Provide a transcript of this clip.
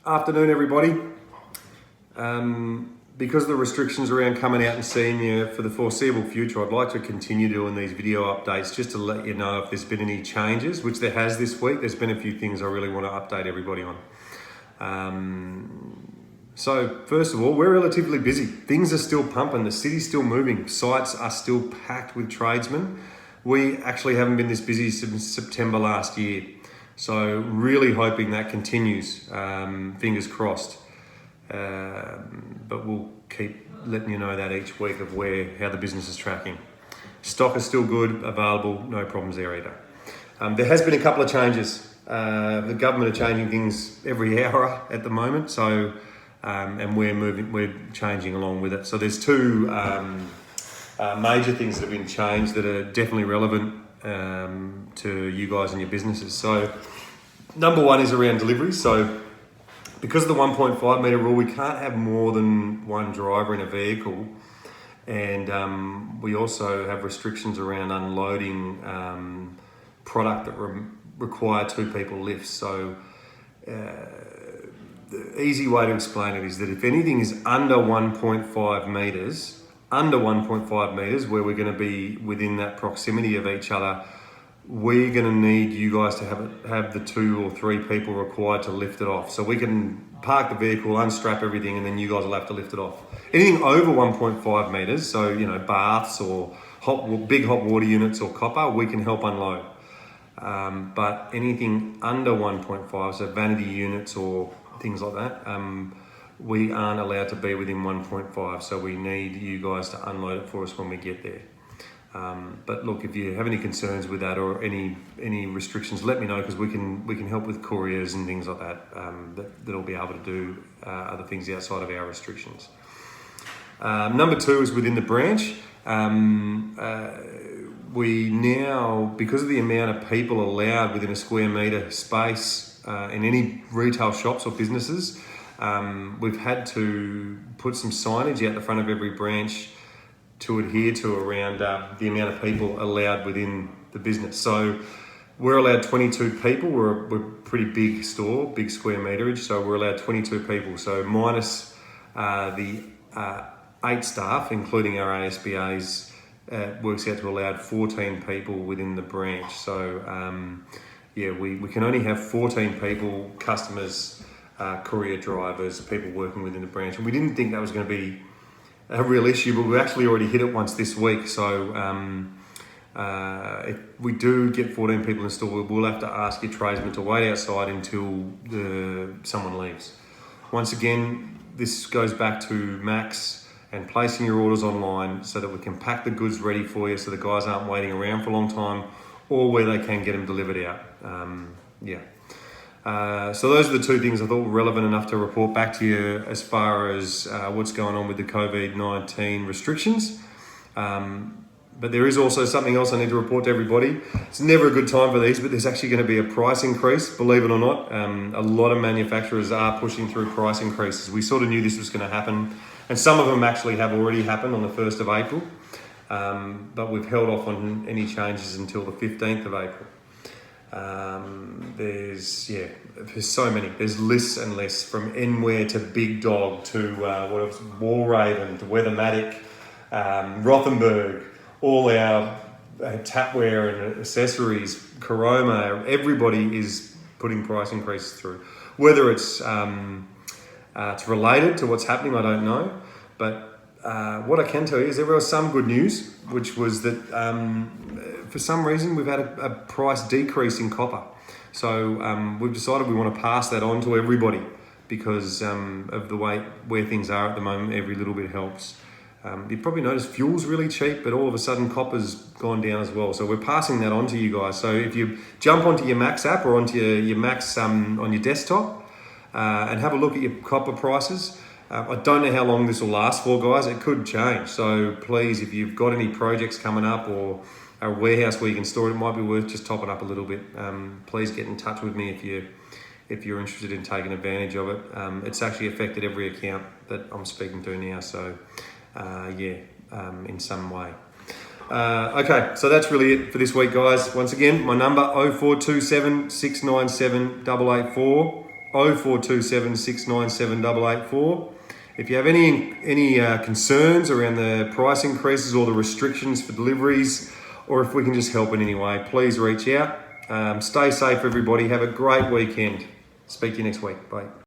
Afternoon, everybody. Because of the restrictions around coming out and seeing you for the foreseeable future, I'd like to continue doing these video updates just to let you know if there's been any changes, which there has this week. There's been a few things I really want to update everybody on. So first of all, we're relatively busy. Things are still pumping. The city's still moving. Sites are still packed with tradesmen. We actually haven't been this busy since September last year. So really hoping that continues, fingers crossed. But we'll keep letting you know that each week of how the business is tracking. Stock is still good, available, no problems there either. There has been a couple of changes. The government are changing things every hour at the moment, so and we're changing along with it. So there's two major things that have been changed that are definitely relevant to you guys and your businesses. So number one is around deliveries. So because of the 1.5 metre rule, we can't have more than one driver in a vehicle. And we also have restrictions around unloading product that require two people lifts. So the easy way to explain it is that if anything is under 1.5 metres, where we're going to be within that proximity of each other, we're going to need you guys to have the 2 or 3 people required to lift it off. So we can park the vehicle, unstrap everything, and then you guys will have to lift it off. Anything over 1.5 metres, so baths or big hot water units or copper, we can help unload. But anything under 1.5, so vanity units or things like that, we aren't allowed to be within 1.5. So we need you guys to unload it for us when we get there. But look, if you have any concerns with that or any restrictions, let me know, because we can help with couriers and things like that that'll be able to do other things outside of our restrictions. Number two is within the branch. We now, because of the amount of people allowed within a square metre space in any retail shops or businesses, we've had to put some signage out the front of every branch to adhere to around the amount of people allowed within the business. So we're allowed 22 people. We're a pretty big store, big square meterage, so we're allowed 22 people. So minus the 8 staff, including our ASBAs, works out to allowed 14 people within the branch. So we can only have 14 people, customers, courier drivers, people working within the branch. And we didn't think that was going to be a real issue, but we've actually already hit it once this week. So if we do get 14 people in the store, we'll have to ask your tradesmen to wait outside until someone leaves. Once again, this goes back to Max and placing your orders online so that we can pack the goods ready for you, so the guys aren't waiting around for a long time, or where they can get them delivered out. So those are the two things I thought were relevant enough to report back to you as far as what's going on with the COVID-19 restrictions. But there is also something else I need to report to everybody. It's never a good time for these, but there's actually going to be a price increase, believe it or not. A lot of manufacturers are pushing through price increases. We sort of knew this was going to happen, and some of them actually have already happened on the 1st of April. But we've held off on any changes until the 15th of April. There's so many. There's lists and lists, from Enware to Big Dog to Wallraven to Weathermatic, Rothenberg, all our tapware and accessories, Caroma. Everybody is putting price increases through. Whether it's related to what's happening, I don't know. But what I can tell you is there was some good news, which was that for some reason we've had a price decrease in copper. So we've decided we want to pass that on to everybody, because of the way where things are at the moment. Every little bit helps. You've probably noticed fuel's really cheap, but all of a sudden copper's gone down as well. So we're passing that on to you guys. So if you jump onto your Max app or onto your Max on your desktop and have a look at your copper prices. I don't know how long this will last for, guys. It could change. So please, if you've got any projects coming up or a warehouse where you can store it, it might be worth just topping up a little bit. Please get in touch with me if you're interested in taking advantage of it. It's actually affected every account that I'm speaking to now. So in some way. Okay, so that's really it for this week, guys. Once again, my number 0427 697 884. 0427 697 884. If you have any concerns around the price increases or the restrictions for deliveries, or if we can just help in any way, please reach out. Stay safe, everybody. Have a great weekend. Speak to you next week. Bye.